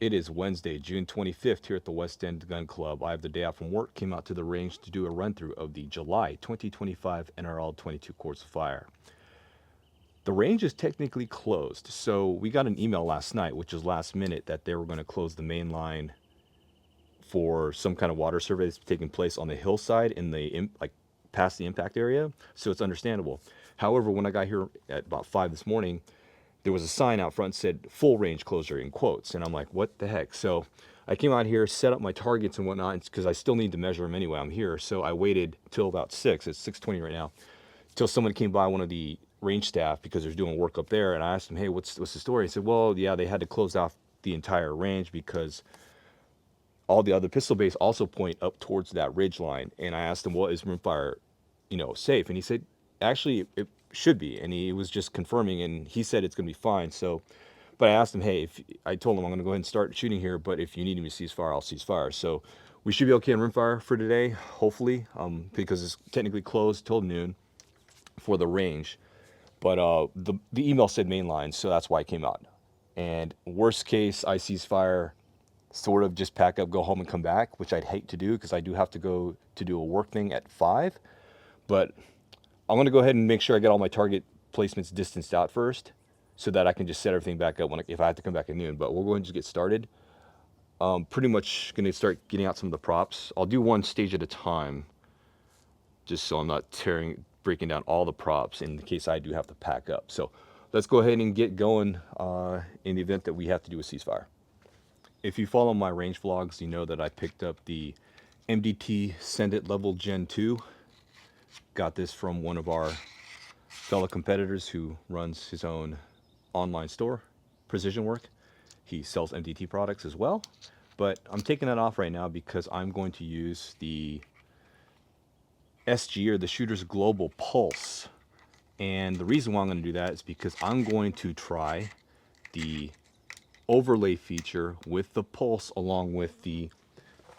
It is Wednesday, June 25th here at the West End Gun Club. I have the day off from work, came out to the range to do a run-through of the July 2025 NRL22 Course of Fire. The range is technically closed, so we got an email last night, which is last minute, that they were going to close the main line for some kind of water survey that's taking place on the hillside in the past the impact area, so it's understandable. However, when I got here at about 5 this morning, there was a sign out front that said full range closure in quotes, and I'm like, what the heck? So I came out here, set up my targets and whatnot, because I still need to measure them anyway. I'm here, so I waited till about 6. It's 6:20 right now, till someone came by, one of the range staff, because they're doing work up there, and I asked them, hey, what's the story? He said, well, yeah, they had to close off the entire range because all the other pistol bays also point up towards that ridge line. And I asked him, well, is rimfire, safe? And he said, actually, it should be. And he was just confirming, and he said it's going to be fine. So, but I asked him, hey, I told him I'm going to go ahead and start shooting here, but if you need me to cease fire, I'll cease fire. So we should be okay on rimfire for today, hopefully, because it's technically closed till noon for the range. But the email said mainline, so that's why I came out. And worst case, I cease fire, sort of just pack up, go home, and come back, which I'd hate to do because I do have to go to do a work thing at 5. But I'm going to go ahead and make sure I get all my target placements distanced out first so that I can just set everything back up if I have to come back at noon. But we'll go ahead and just get started. Pretty much going to start getting out some of the props. I'll do one stage at a time just so I'm not breaking down all the props in case I do have to pack up. So let's go ahead and get going in the event that we have to do a ceasefire. If you follow my range vlogs, you know that I picked up the MDT Send It Level Gen 2. Got this from one of our fellow competitors who runs his own online store, Precision Work. He sells MDT products as well. But I'm taking that off right now because I'm going to use the SG, or the Shooter's Global Pulse. And the reason why I'm going to do that is because I'm going to try the overlay feature with the Pulse along with the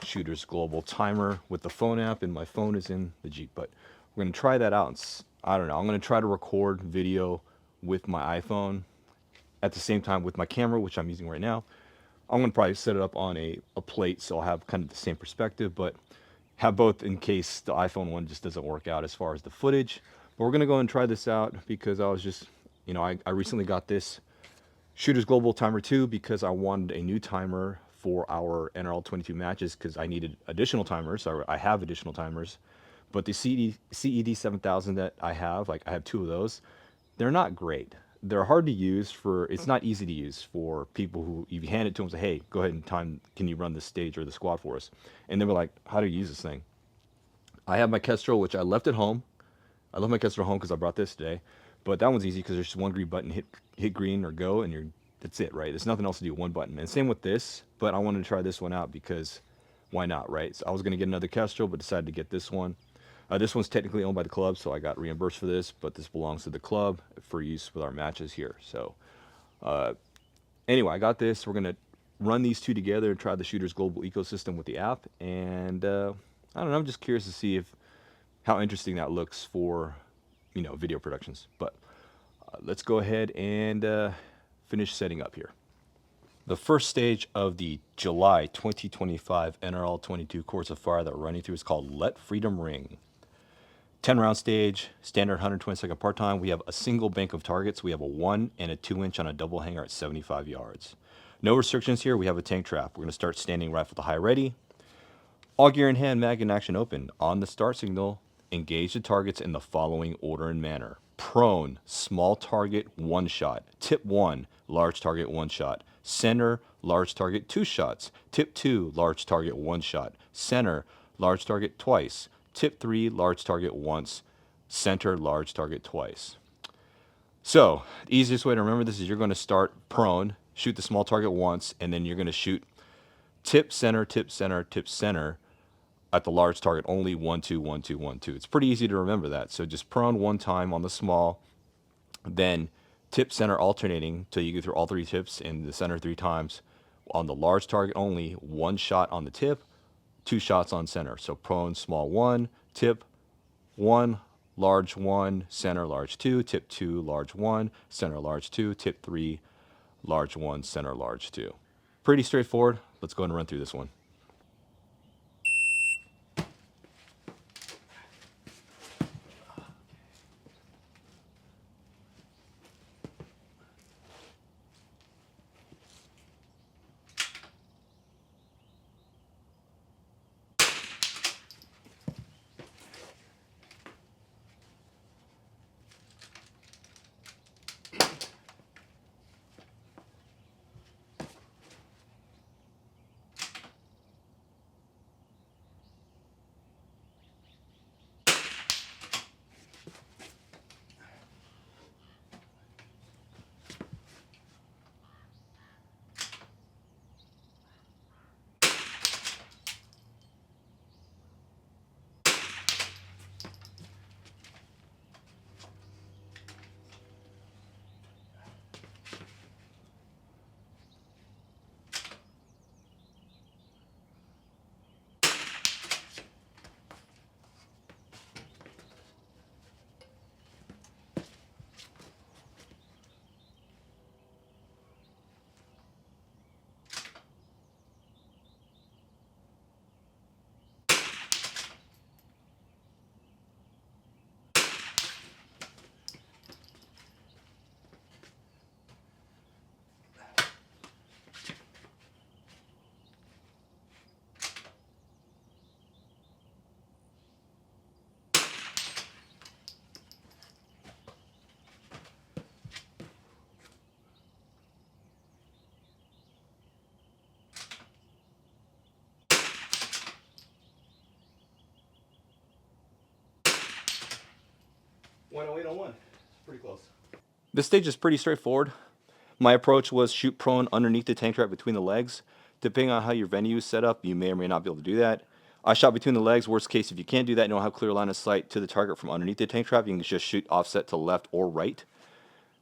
Shooter's Global Timer with the phone app, and my phone is in the Jeep. But we're going to try that out. I don't know, I'm going to try to record video with my iPhone at the same time with my camera, which I'm using right now. I'm going to probably set it up on a plate so I'll have kind of the same perspective, but have both in case the iPhone one just doesn't work out as far as the footage. But we're going to go and try this out because I was just, I recently got this Shooter's Global Timer 2 because I wanted a new timer for our NRL22 matches because I needed additional timers. I have additional timers, but the CED 7000 that I have 2 of those, they're not great. They're hard to use it's not easy to use for people who, you hand it to them and say, hey, go ahead and can you run this stage or the squad for us? And they were like, how do you use this thing? I have my Kestrel, which I left at home. I left my Kestrel home because I brought this today. But that one's easy because there's just one green button, hit green or go, and that's it, right? There's nothing else to do, one button. And same with this, but I wanted to try this one out because why not, right? So I was going to get another Kestrel, but decided to get this one. This one's technically owned by the club, so I got reimbursed for this, but this belongs to the club for use with our matches here. So anyway, I got this. We're going to run these two together and try the Shooter's Global ecosystem with the app. And I don't know, I'm just curious to see how interesting that looks for, video productions. But let's go ahead and finish setting up here. The first stage of the July 2025 NRL22 Course of Fire that we're running through is called Let Freedom Ring. 10-round stage, standard 120-second part time. We have a single bank of targets. We have a 1 and a 2-inch on a double hanger at 75 yards. No restrictions here. We have a tank trap. We're going to start standing rifle to high ready. All gear in hand, mag and action open. On the start signal, engage the targets in the following order and manner. Prone, small target, 1 shot. Tip 1, large target, 1 shot. Center, large target, 2 shots. Tip 2, large target, 1 shot. Center, large target, twice. Tip 3, large target, once. Center, large target, twice. So the easiest way to remember this is you're going to start prone, shoot the small target once, and then you're going to shoot tip, center, tip, center, tip, center at the large target only 1, 2, 1, 2, 1, 2. It's pretty easy to remember that. So just prone 1 time on the small, then tip, center alternating till you go through all 3 tips and the center 3 times. On the large target only, 1 shot on the tip, 2 shots on center. So prone, small 1, tip 1, large 1, center large 2, tip 2, large 1, center large 2, tip 3, large 1, center large 2. Pretty straightforward. Let's go ahead and run through this one. Pretty close. This stage is pretty straightforward. My approach was shoot prone underneath the tank trap between the legs. Depending on how your venue is set up, you may or may not be able to do that. I shot between the legs. Worst case, if you can't do that, you don't have clear line of sight to the target from underneath the tank trap, you can just shoot offset to left or right,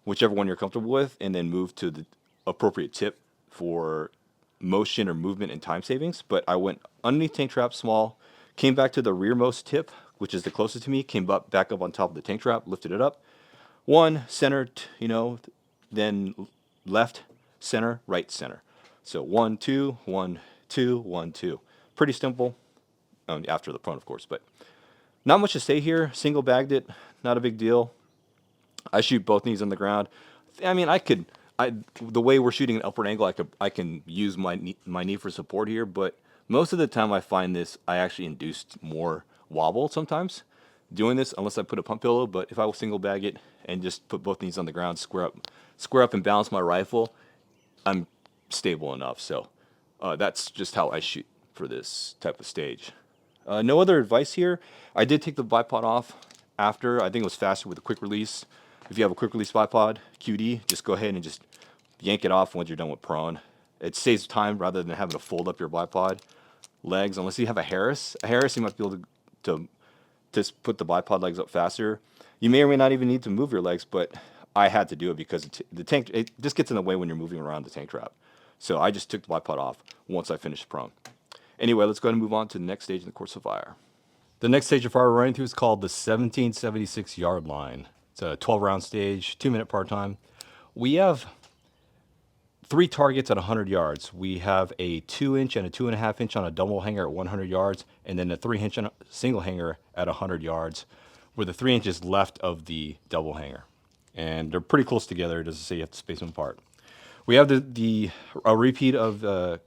whichever one you're comfortable with, and then move to the appropriate tip for motion or movement and time savings. But I went underneath tank trap small, came back to the rearmost tip, which is the closest to me, came up back up on top of the tank trap, lifted it up. One, center, then left, center, right, center. So 1, 2, 1, 2, 1, 2. Pretty simple, after the prone, of course, but not much to say here. Single bagged it, not a big deal. I shoot both knees on the ground. I mean, the way we're shooting an upward angle, I can use my knee for support here, but most of the time I find this, I actually induced more wobble sometimes doing this, unless I put a pump pillow. But if I will single bag it and just put both knees on the ground, square up and balance my rifle, I'm stable enough. So that's just how I shoot for this type of stage. No other advice here. I did take the bipod off after. I think it was faster with a quick release. If you have a quick release bipod, QD, just go ahead and just yank it off once you're done with prone. It saves time rather than having to fold up your bipod legs. Unless you have a Harris. You might be able to just put the bipod legs up faster. You may or may not even need to move your legs, but I had to do it because the tank, it just gets in the way when you're moving around the tank trap. So I just took the bipod off once I finished prone. Anyway, let's go ahead and move on to the next stage in the Course of Fire. The next stage of fire we're running through is called the 1776 yard line. It's a 12-round stage, 2-minute part time. We have 3 targets at 100 yards. We have a 2-inch and a 2.5-inch on a double hanger at 100 yards, and then a 3-inch on a single hanger at 100 yards, where the 3 inches left of the double hanger. And they're pretty close together. It doesn't say you have to space them apart. We have a repeat of the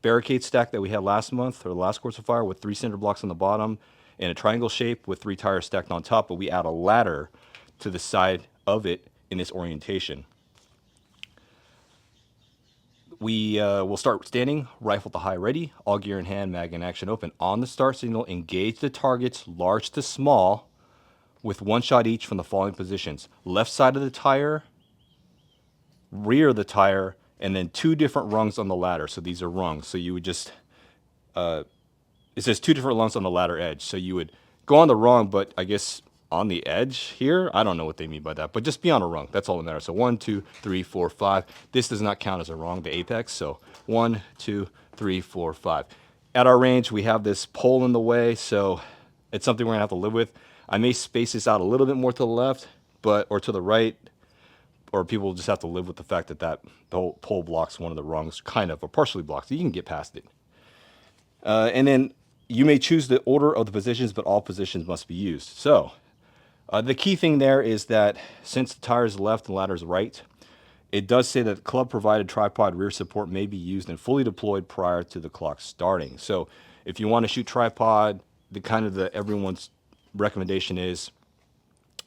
barricade stack that we had last month, or the last Course of Fire, with 3 cinder blocks on the bottom in a triangle shape with 3 tires stacked on top, but we add a ladder to the side of it in this orientation. We will start standing, rifle to high ready, all gear in hand, mag in action open. On the start signal, engage the targets large to small with 1 shot each from the following positions: left side of the tire, rear of the tire, and then 2 different rungs on the ladder. So these are rungs. So you would just, it says 2 different rungs on the ladder edge. So you would go on the rung, but I guess on the edge here, I don't know what they mean by that, but just be on a rung. That's all that matters. So 1, 2, 3, 4, 5. This does not count as a rung, the apex. So 1, 2, 3, 4, 5. At our range, we have this pole in the way, so it's something we're gonna have to live with. I may space this out a little bit more to the left, or to the right, or people just have to live with the fact that the whole pole blocks one of the rungs, kind of, or partially blocks. So you can get past it. And then you may choose the order of the positions, but all positions must be used. So the key thing there is that since the tire is left and the ladder is right, it does say that club-provided tripod rear support may be used and fully deployed prior to the clock starting. So if you want to shoot tripod, everyone's recommendation is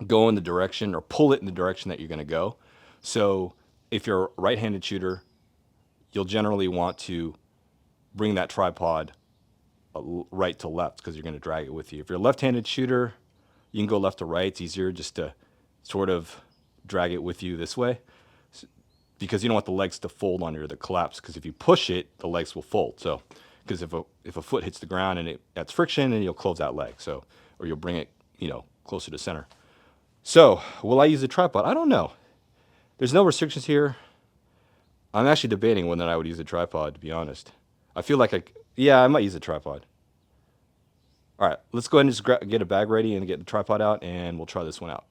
go in the direction or pull it in the direction that you're going to go. So if you're a right-handed shooter, you'll generally want to bring that tripod right to left because you're going to drag it with you. If you're a left-handed shooter, you can go left to right. It's easier just to sort of drag it with you this way because you don't want the legs to fold on you or to collapse, because if you push it, the legs will fold. So because if a foot hits the ground and that's friction, and you'll close that leg. So, or you'll bring it, closer to center. So will I use a tripod? I don't know. There's no restrictions here. I'm actually debating whether I would use a tripod, to be honest. I feel like I might use a tripod. All right, let's go ahead and just get a bag ready and get the tripod out, and we'll try this one out.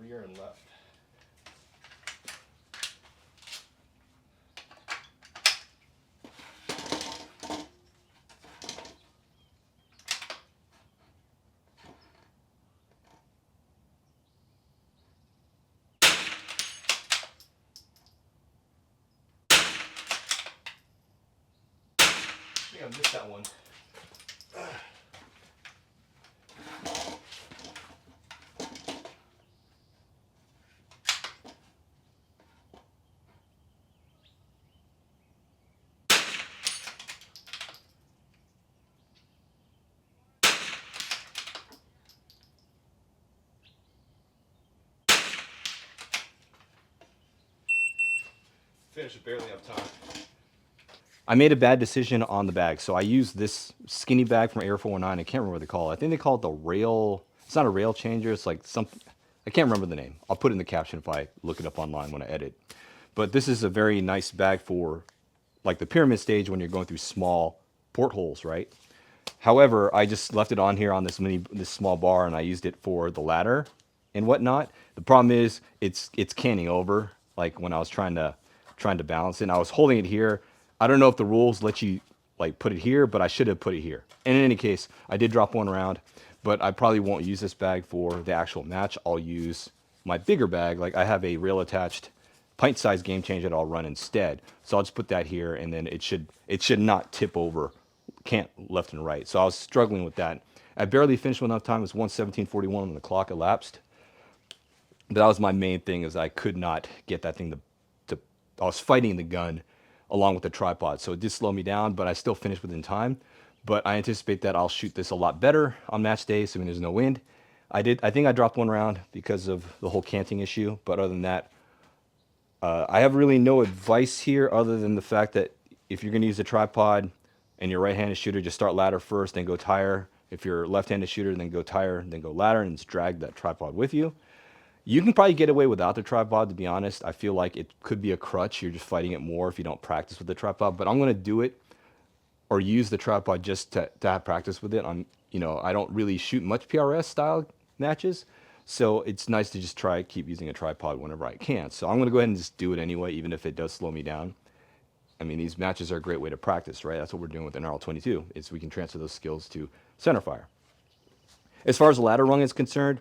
Rear and left. I think I missed that one. Finished, barely have time. I made a bad decision on the bag. So I used this skinny bag from Air 419. I can't remember what they call it. I think they call it the rail. It's not a rail changer. It's like something. I can't remember the name. I'll put it in the caption if I look it up online when I edit. But this is a very nice bag for like the pyramid stage when you're going through small portholes, right? However, I just left it on here on this small bar, and I used it for the ladder and whatnot. The problem is it's canting over, like when I was trying to balance it. And I was holding it here. I don't know if the rules let you like put it here, but I should have put it here. And in any case, I did drop one around, but I probably won't use this bag for the actual match. I'll use my bigger bag. Like I have a rail attached pint-sized game changer that I'll run instead. So I'll just put that here, and then it should not tip over, can't left and right. So I was struggling with that. I barely finished with enough time. It was 1:17:41 when the clock elapsed. But that was my main thing, is I could not get that thing to I was fighting the gun along with the tripod. So it did slow me down, but I still finished within time. But I anticipate that I'll shoot this a lot better on match day, assuming there's no wind. I think I dropped one round because of the whole canting issue. But other than that, I have really no advice here other than the fact that if you're going to use a tripod and you're a right-handed shooter, just start ladder first, then go tire. If you're a left-handed shooter, then go tire, then go ladder, and just drag that tripod with you. You can probably get away without the tripod, to be honest. I feel like it could be a crutch. You're just fighting it more if you don't practice with the tripod. But I'm going to do it or use the tripod just to have practice with it. I don't really shoot much PRS style matches. So it's nice to just keep using a tripod whenever I can. So I'm going to go ahead and just do it anyway, even if it does slow me down. I mean, these matches are a great way to practice, right? That's what we're doing with NRL22, is we can transfer those skills to center fire. As far as the ladder rung is concerned,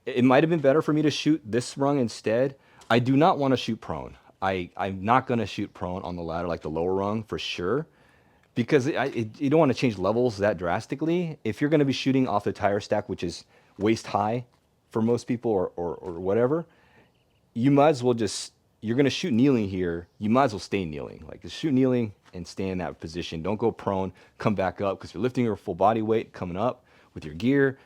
it might have been better for me to shoot this rung instead. I do not want to shoot prone. I'm not going to shoot prone on the ladder like the lower rung for sure, because you don't want to change levels that drastically. If you're going to be shooting off the tire stack, which is waist high for most people, or whatever, you might as well just, you're going to shoot kneeling here, you might as well stay kneeling. Like, just shoot kneeling and stay in that position. Don't go prone, come back up, because you're lifting your full body weight coming up with your gear,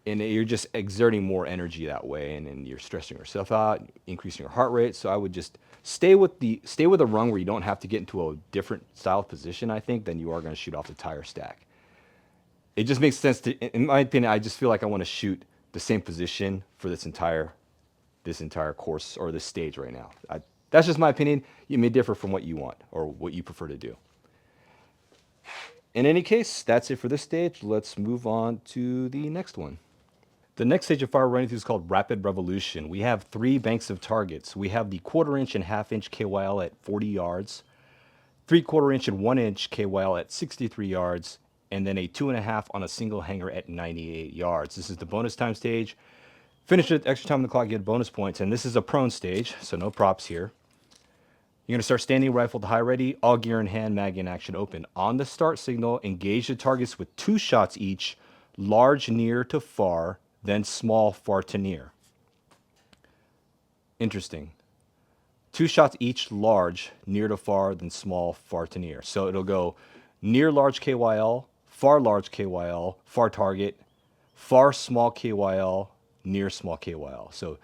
and you're just exerting more energy that way, and then you're stressing yourself out, increasing your heart rate. So I would just stay with a rung where you don't have to get into a different style of position, I think, than you are going to shoot off the tire stack. It just makes sense to, in my opinion, I just feel like I want to shoot the same position for this entire course or this stage right now. That's just my opinion. You may differ from what you want or what you prefer to do. In any case, that's it for this stage. Let's move on to the next one. The next stage of fire we're running through is called Rapid Revolution. We have 3 banks of targets. We have the 1/4 inch and 1/2 inch KYL at 40 yards, 3/4 inch and 1 inch KYL at 63 yards, and then a 2.5 on a single hanger at 98 yards. This is the bonus time stage. Finish it extra time on the clock, get bonus points, and this is a prone stage, so no props here. You're going to start standing rifle to high ready, all gear in hand, mag in action open. On the start signal, engage the targets with 2 shots each, large near to far, then small far to near. Interesting. 2 shots each, large near to far, then small far to near. So it'll go near large KYL, large KYL, far target, far small KYL, near small KYL. So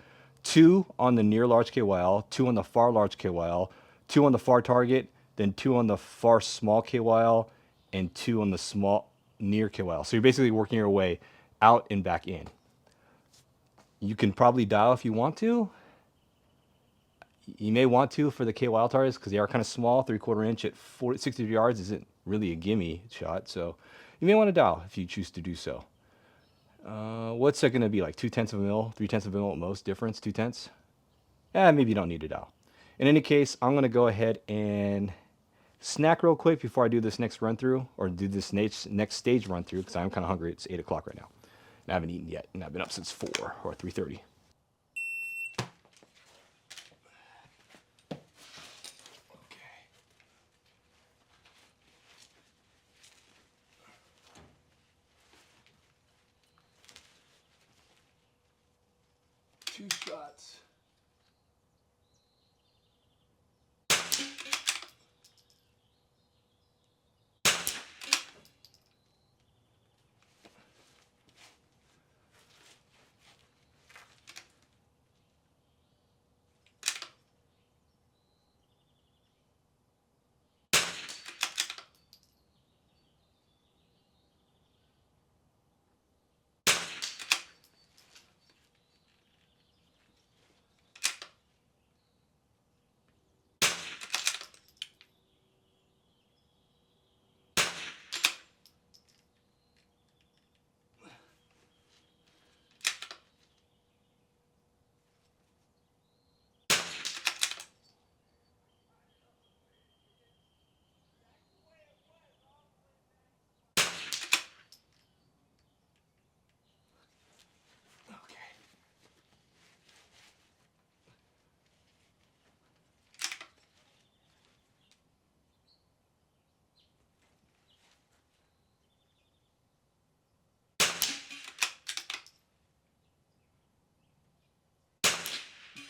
2 on the near large KYL, 2 on the far large KYL, 2 on the far target, then 2 on the far small KYL, and 2 on the small near KYL. So you're basically working your way out and back in. You can probably dial if you want to. You may want to for the KYL targets because they are kind of small. 3/4 inch at 60 yards isn't really a gimme shot, so you may want to dial if you choose to do so. What's that going to be, like 2/10 of a mil, 3/10 of a mil at most difference? 2/10? Maybe you don't need to dial. In any case, I'm going to go ahead and snack real quick before I do this next run through, or do this next stage run through, because I'm kind of hungry. It's 8 o'clock right now, and I haven't eaten yet, and I've been up since 4 or 3:30. Two shots.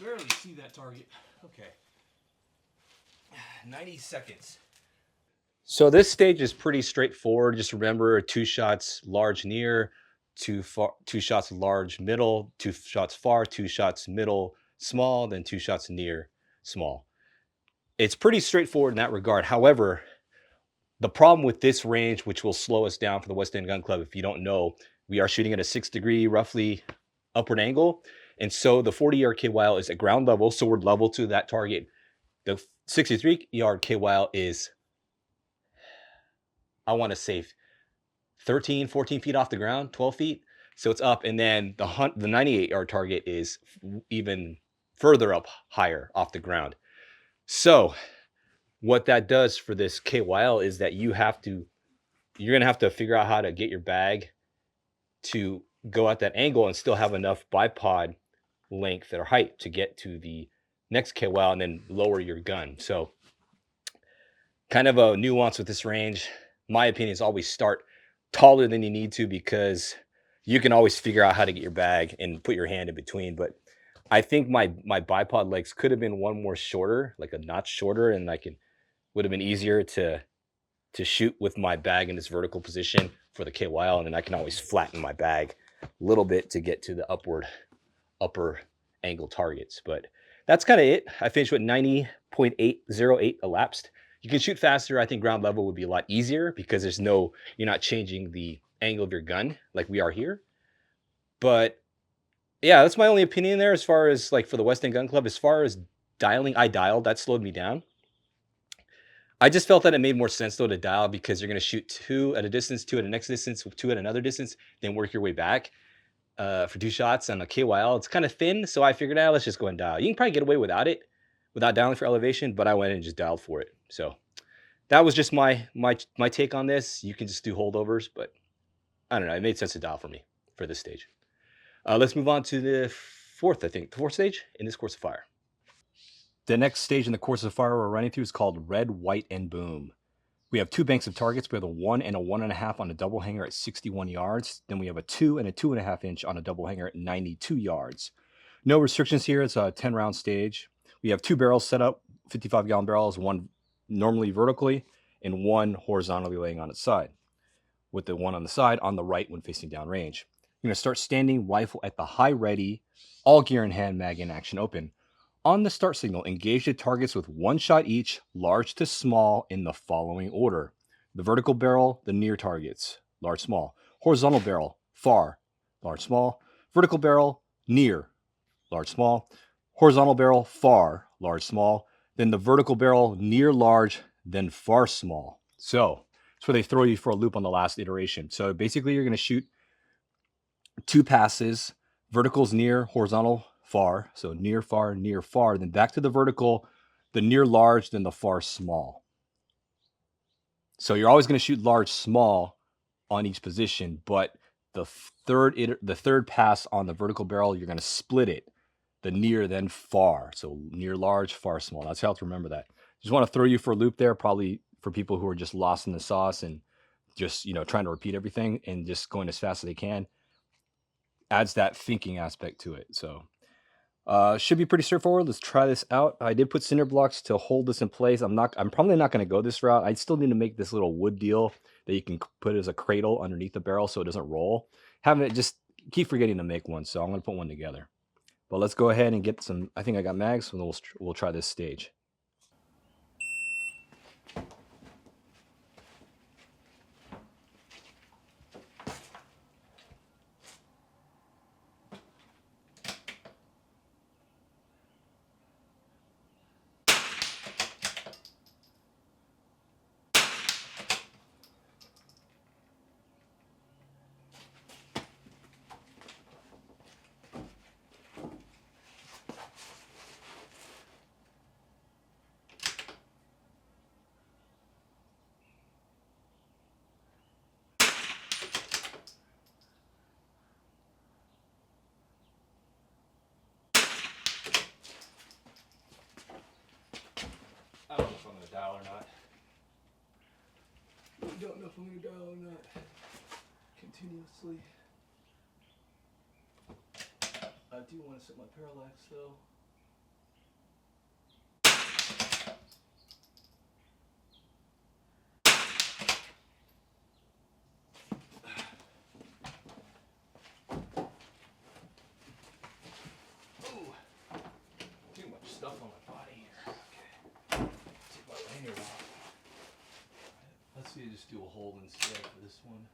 Barely see that target. Okay. 90 seconds. So this stage is pretty straightforward. Just remember 2 shots large near, 2 shots large middle, 2 shots far, 2 shots middle small, then 2 shots near small. It's pretty straightforward in that regard. However, the problem with this range, which will slow us down for the West End Gun Club, if you don't know, we are shooting at a 6-degree roughly upward angle. And so the 40-yard KYL is at ground level, so we're level to that target. The 63-yard KYL is, I want to say, 13, 14 feet off the ground, 12 feet. So it's up, and then the 98-yard target is even further up higher off the ground. So what that does for this KYL is that you're going to have to figure out how to get your bag to go at that angle and still have enough bipod length or height to get to the next KYL and then lower your gun. So kind of a nuance with this range. My opinion is always start taller than you need to, because you can always figure out how to get your bag and put your hand in between. But I think my bipod legs could have been one more shorter, like a notch shorter, and would have been easier to shoot with my bag in this vertical position for the KYL, and then I can always flatten my bag a little bit to get to the upper angle targets. But that's kind of it. I finished with 90.808 elapsed. You can shoot faster. I think ground level would be a lot easier because you're not changing the angle of your gun like we are here. But yeah, that's my only opinion there as far as like for the West End Gun Club. As far as dialing, I dialed. That slowed me down. I just felt that it made more sense though to dial, because you're going to shoot 2 at a distance, 2 at a next distance, 2 at another distance, then work your way back for 2 shots on a KYL. It's kind of thin, so I figured out, let's just go and dial. You can probably get away without dialing for elevation, but I went and just dialed for it. So that was just my take on this. You can just do holdovers, but I don't know. It made sense to dial for me for this stage. Let's move on to the fourth stage in this Course of Fire. The next stage in the Course of Fire we're running through is called Red, White, and Boom. We have 2 banks of targets. We have a 1 and a 1.5 on a double hanger at 61 yards. Then we have a 2 and a 2.5 inch on a double hanger at 92 yards. No restrictions here. It's a 10-round stage. We have 2 barrels set up, 55-gallon barrels, 1 normally vertically and 1 horizontally laying on its side, with the one on the side on the right when facing downrange. You're going to start standing, rifle at the high ready, all gear in hand, mag in action open. On the start signal, engage the targets with 1 shot each, large to small, in the following order. The vertical barrel, the near targets, large, small. Horizontal barrel, far, large, small. Vertical barrel, near, large, small. Horizontal barrel, far, large, small. Then the vertical barrel, near, large, then far, small. So that's where they throw you for a loop on the last iteration. So basically you're going to shoot 2 passes, verticals near, horizontal far. So near, far, then back to the vertical, the near large, then the far small. So you're always going to shoot large, small on each position, but the third pass on the vertical barrel, you're going to split it, the near, then far. So near large, far small. That's how to remember that. Just want to throw you for a loop there, probably for people who are just lost in the sauce and just, trying to repeat everything and just going as fast as they can. Adds that thinking aspect to it. So should be pretty straightforward. Let's try this out. I did put cinder blocks to hold this in place. I'm probably not going to go this route. I still need to make this little wood deal that you can put as a cradle underneath the barrel so it doesn't roll. Just keep forgetting to make one, so I'm going to put one together. But let's go ahead and get some. I think I got mags, so we'll try this stage. I don't know if I'm going to dial or not. I don't know if I'm going to dial or not. Continuously. I do want to set my parallax though. Too much stuff on my body here. Okay. Take my lanyard off. Let's see, just do a hold instead for this one.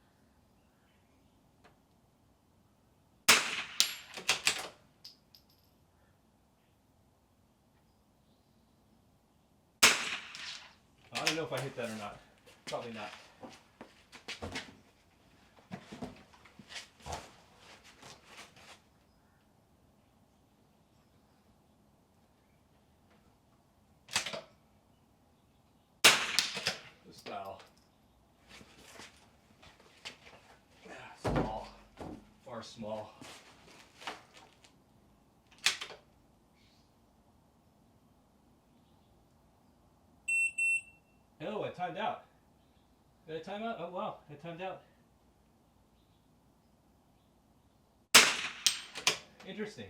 I don't know if I hit that or not. Probably not. bar small. Oh, I timed out. Did I time out? Oh wow, I timed out. Interesting.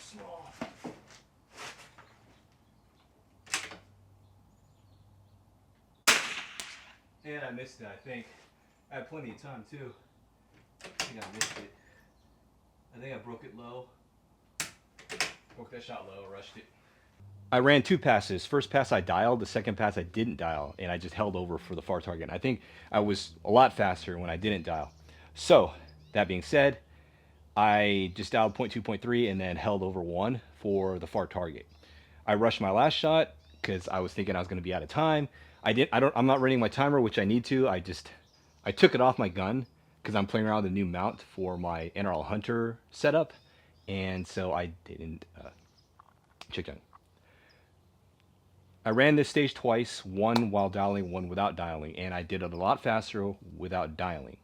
Small. And I missed it, I think. I had plenty of time too. I think I missed it. I think I broke it low. Broke that shot low, rushed it. I ran two passes. First pass I dialed, the second pass I didn't dial, and I just held over for the far target. And I think I was a lot faster when I didn't dial. So, that being said, I just dialed 0.2, 0.3, and then held over 1 for the far target. I rushed my last shot because I was thinking I was going to be out of time. I'm not running my timer, which I need to. I took it off my gun because I'm playing around with a new mount for my NRL Hunter setup, and so I didn't check down. I ran this stage twice, one while dialing, one without dialing, and I did it a lot faster without dialing.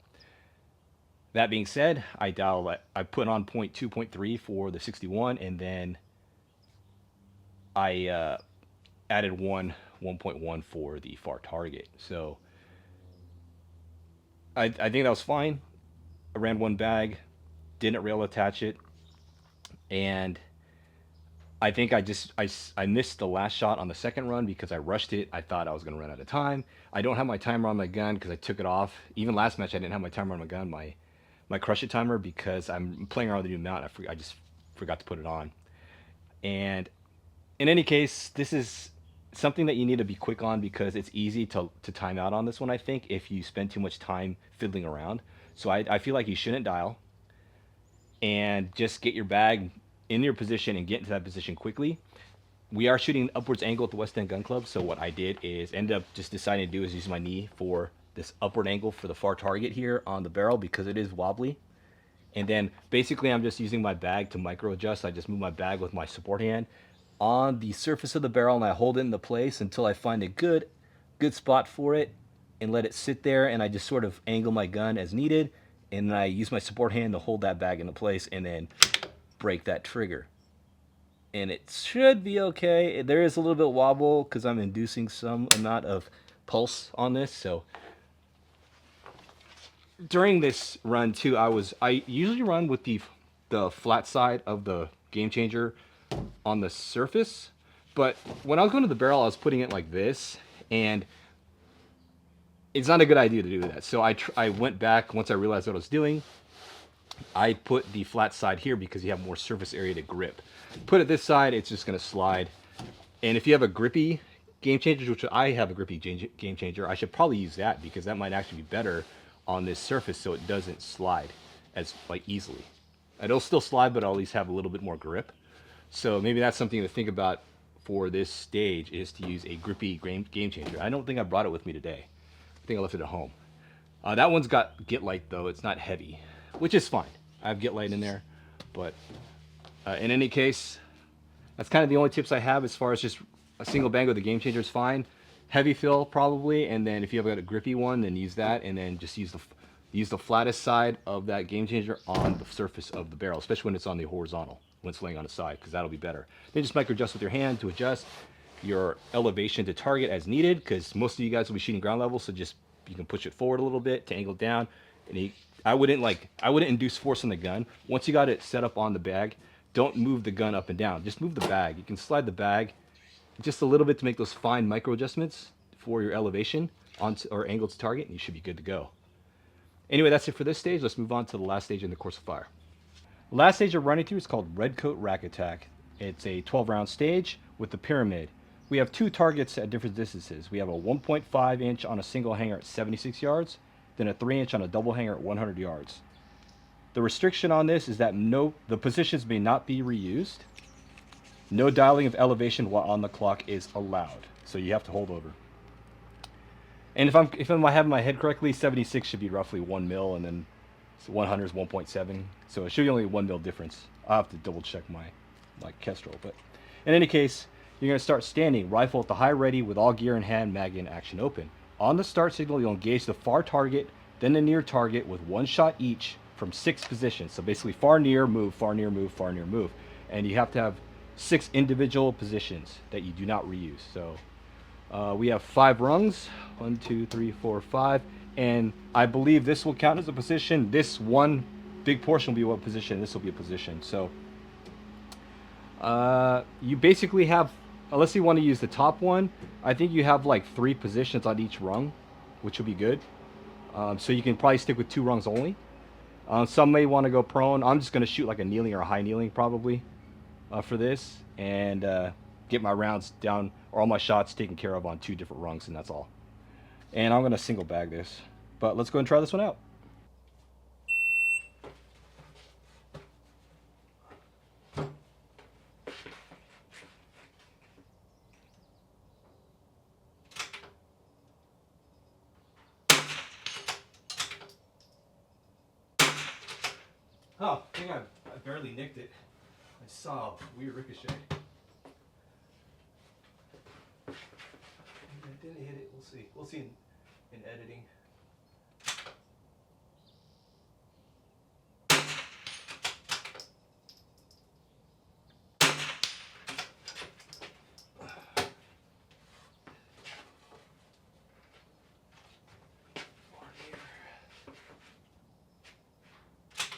That being said, I put on 0.2, 0.3 for the 61, and then I added 1.1 for the far target. So I think that was fine. I ran one bag, didn't rail attach it, and I think I missed the last shot on the second run because I rushed it. I thought I was going to run out of time. I don't have my timer on my gun because I took it off. Even last match, I didn't have my timer on my gun, my crush it timer, because I'm playing around with the new mount. I just forgot to put it on. And in any case, this is something that you need to be quick on because it's easy to time out on this one, I think, if you spend too much time fiddling around. So I feel like you shouldn't dial and just get your bag in your position and get into that position quickly. We are shooting upwards angle at the West End Gun Club, so what I did is ended up just deciding to do is use my knee for this upward angle for the far target here on the barrel because it is wobbly. And then basically I'm just using my bag to micro adjust. I just move my bag with my support hand on the surface of the barrel and I hold it into place until I find a good spot for it and let it sit there, and I just sort of angle my gun as needed, and then I use my support hand to hold that bag into place and then break that trigger. And it should be okay. There is a little bit wobble because I'm inducing some amount of pulse on this. So during this run too, I usually run with the flat side of the game changer on the surface, but when I was going to the barrel, I was putting it like this, and it's not a good idea to do that. So I went back once I realized what I was doing. I put the flat side here because you have more surface area to grip. Put it this side, it's just going to slide. And if you have a grippy game changer, which I have a grippy game changer, I should probably use that because that might actually be better on this surface so it doesn't slide as easily. It'll still slide, but I'll at least have a little bit more grip. So maybe that's something to think about for this stage, is to use a grippy game changer. I don't think I brought it with me today. I think I left it at home. That one's got get light though. It's not heavy, which is fine. I have get light in there, but in any case, that's kind of the only tips I have as far as just a single bang with the game changer is fine. Heavy fill probably, and then if you have got a grippy one, then use that, and then just use the flattest side of that game changer on the surface of the barrel, especially when it's on the horizontal, when it's laying on the side, because that'll be better. Then just micro adjust with your hand to adjust your elevation to target as needed, because most of you guys will be shooting ground level, so just you can push it forward a little bit to angle down. And I wouldn't induce force on the gun. Once you got it set up on the bag, don't move the gun up and down. Just move the bag. You can slide the bag just a little bit to make those fine micro adjustments for your elevation or angle to target, and you should be good to go. Anyway, that's it for this stage. Let's move on to the last stage in the Course of Fire. The last stage we're running through is called Redcoat Rack Attack. It's a 12-round stage with the pyramid. We have two targets at different distances. We have a 1.5 inch on a single hanger at 76 yards, then a 3 inch on a double hanger at 100 yards. The restriction on this is that the positions may not be reused. No dialing of elevation while on the clock is allowed, so you have to hold over. And if I have my head correctly, 76 should be roughly 1 mil, and then 100 is 1.7, so it should be only a 1 mil difference. I'll have to double check my Kestrel, but in any case, you're going to start standing, rifle at the high ready with all gear in hand, mag in, action open. On the start signal, you'll engage the far target, then the near target with one shot each from 6 positions. So basically far, near, move, far, near, move, far, near, move. And you have to have 6 individual positions that you do not reuse. So we have 5 rungs, 1, 2, 3, 4, 5. And I believe this will count as a position. This one big portion will be what position. This will be a position. So you basically have, unless you want to use the top one, I think you have like 3 positions on each rung, which will be good. So you can probably stick with 2 rungs only. Some may want to go prone. I'm just going to shoot like a kneeling or a high kneeling probably for this, and get my rounds down, or all my shots taken care of on 2 different rungs, and that's all. And I'm going to single bag this. But let's go and try this one out. Oh, I think I barely nicked it. I saw a weird ricochet. I didn't hit it. We'll see. We'll see in editing.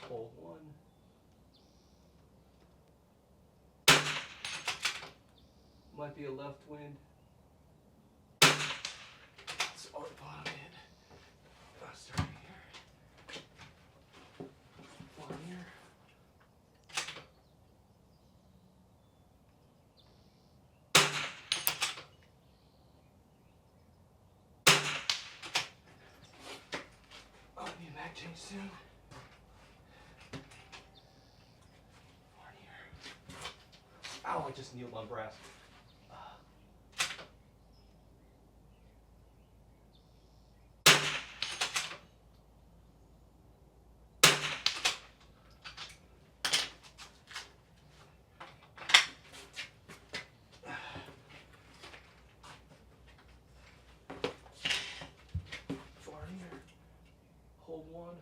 Hold one. Might be a left wind. It's our bottom end. Starting here. One here. I'll need a mag change soon. Ow, I just kneeled on brass. Far here. Hold one.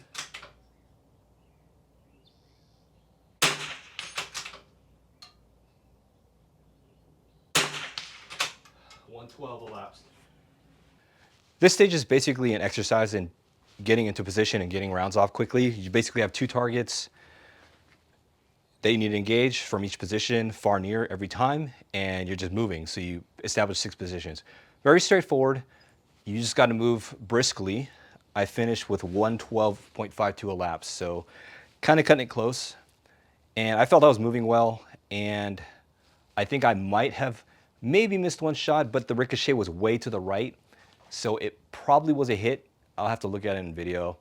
112 elapsed. This stage is basically an exercise in getting into position and getting rounds off quickly. You basically have 2 targets that you need to engage from each position, far, near, every time, and you're just moving. So you establish 6 positions. Very straightforward. You just got to move briskly. I finished with 112.52 elapsed, so kind of cutting it close. And I felt I was moving well, and I think I might have maybe missed 1 shot, but the ricochet was way to the right, so it probably was a hit. I'll have to look at it in video.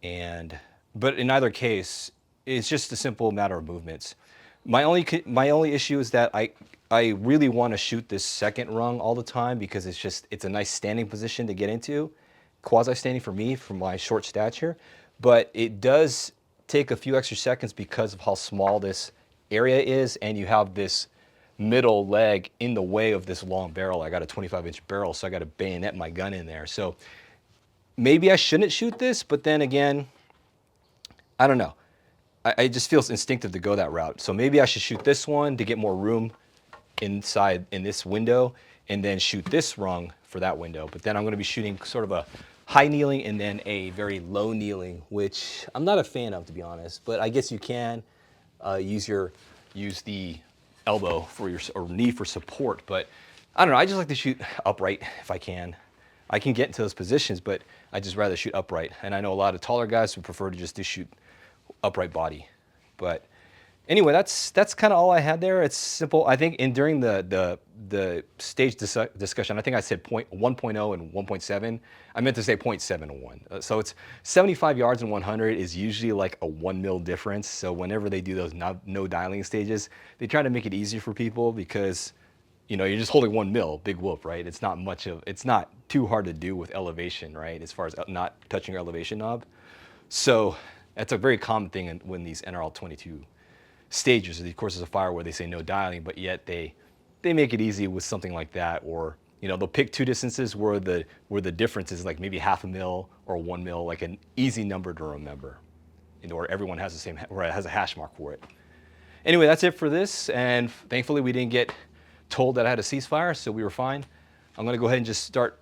But in either case, it's just a simple matter of movements. My only issue is that I really want to shoot this second rung all the time because it's a nice standing position to get into, quasi-standing for me, for my short stature, but it does take a few extra seconds because of how small this area is, and you have this middle leg in the way of this long barrel. I got a 25-inch barrel, so I got to bayonet my gun in there. So maybe I shouldn't shoot this, but then again, I don't know. I just feels instinctive to go that route. So maybe I should shoot this one to get more room inside in this window, and then shoot this rung for that window. But then I'm going to be shooting sort of a high kneeling and then a very low kneeling, which I'm not a fan of, to be honest. But I guess you can use the elbow for your or knee for support. But I don't know. I just like to shoot upright if I can. I can get into those positions, but I just rather shoot upright. And I know a lot of taller guys who prefer to just shoot upright body. But anyway, that's kind of all I had there. It's simple. I think during the stage discussion, I think I said 1.0 and 1.7. I meant to say 0.7 and 1. So it's 75 yards and 100 is usually like a 1 mil difference. So whenever they do those no dialing stages, they try to make it easier for people because, you know, you're just holding 1 mil, big whoop, right? It's not too hard to do with elevation, right? As far as not touching your elevation knob. So that's a very common thing when these NRL22 stages or these courses of fire where they say no dialing, but yet they make it easy with something like that. Or, you know, they'll pick two distances where the difference is like maybe half a mil or 1 mil, like an easy number to remember, you know, where everyone has the same, or it has a hash mark for it. Anyway, that's it for this, and thankfully we didn't get told that I had a ceasefire, so we were fine. I'm going to go ahead and just start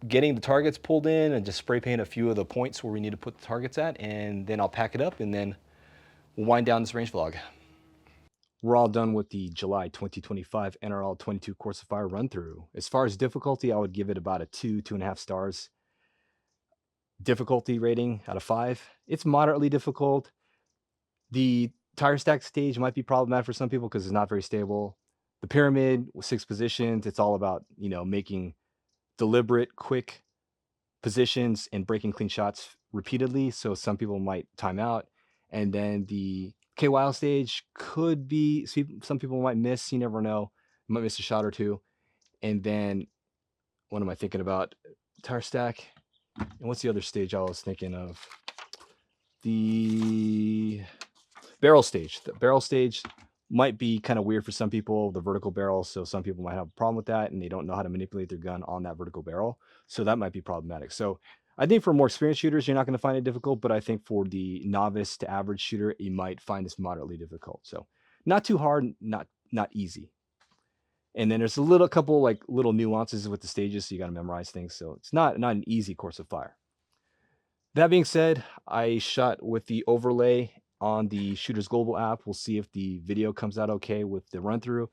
getting the targets pulled in and just spray paint a few of the points where we need to put the targets at, and then I'll pack it up and then we'll wind down this range vlog. We're all done with the July 2025 NRL22 Course of Fire run through. As far as difficulty, I would give it about a 2.5 stars. Difficulty rating out of 5. It's moderately difficult. The tire stack stage might be problematic for some people because it's not very stable. The pyramid with 6 positions, it's all about, you know, making deliberate, quick positions and breaking clean shots repeatedly. So some people might time out. And then the KYL stage could be, some people might miss, you never know. You might miss a shot or two. And then what am I thinking about? Tire stack. And what's the other stage I was thinking of? The barrel stage. The barrel stage might be kind of weird for some people, the vertical barrel. So some people might have a problem with that and they don't know how to manipulate their gun on that vertical barrel. So that might be problematic. So I think for more experienced shooters, you're not going to find it difficult, but I think for the novice to average shooter, you might find this moderately difficult. So not too hard, not easy. And then there's a couple like little nuances with the stages, so you got to memorize things. So it's not an easy course of fire. That being said, I shot with the overlay on the Shooters Global app. We'll see if the video comes out okay with the run through.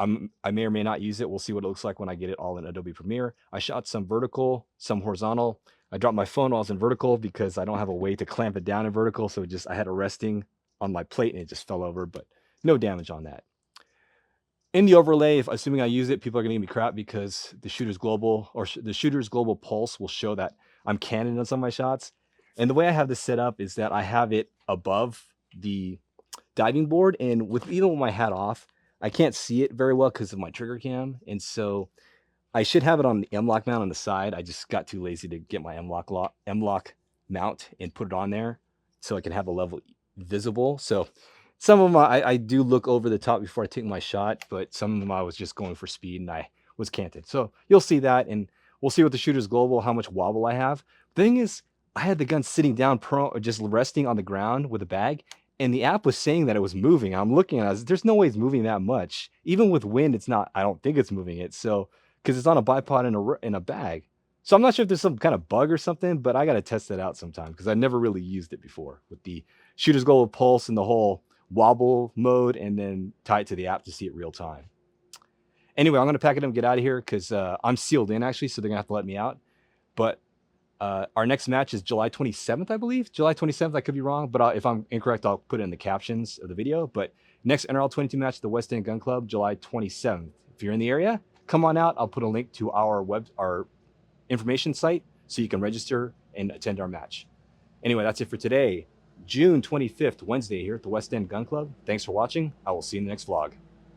I may or may not use it. We'll see what it looks like when I get it all in Adobe Premiere. I shot some vertical, some horizontal. I dropped my phone while I was in vertical because I don't have a way to clamp it down in vertical. So I had it resting on my plate and it just fell over, but no damage on that. In the overlay, if assuming I use it, people are going to give me crap because the Shooters Global or the Shooters Global Pulse will show that I'm cannon on some of my shots. And the way I have this set up is that I have it above the diving board, and even with my hat off, I can't see it very well because of my trigger cam. And so I should have it on the M-LOK mount on the side. I just got too lazy to get my M-LOK mount and put it on there so I can have a level visible. So some of them I do look over the top before I take my shot, but some of them I was just going for speed and I was canted. So you'll see that, and we'll see with the Shooters Global how much wobble I have. The thing is, I had the gun sitting down, just resting on the ground with a bag, and the app was saying that it was moving. I'm looking at it, there's no way it's moving that much. Even with wind, it's not. I don't think it's moving it. So because it's on a bipod in a bag. So I'm not sure if there's some kind of bug or something, but I got to test that out sometime because I never really used it before with the Shooters Global Pulse and the whole wobble mode, and then tie it to the app to see it real time. Anyway, I'm going to pack it up and get out of here because I'm sealed in actually, so they're going to have to let me out. But our next match is July 27th, I believe. July 27th, I could be wrong, but if I'm incorrect, I'll put it in the captions of the video. But next NRL22 match, the West End Gun Club, July 27th. If you're in the area, come on out. I'll put a link to our information site so you can register and attend our match. Anyway, that's it for today. June 25th, Wednesday here at the West End Gun Club. Thanks for watching. I will see you in the next vlog.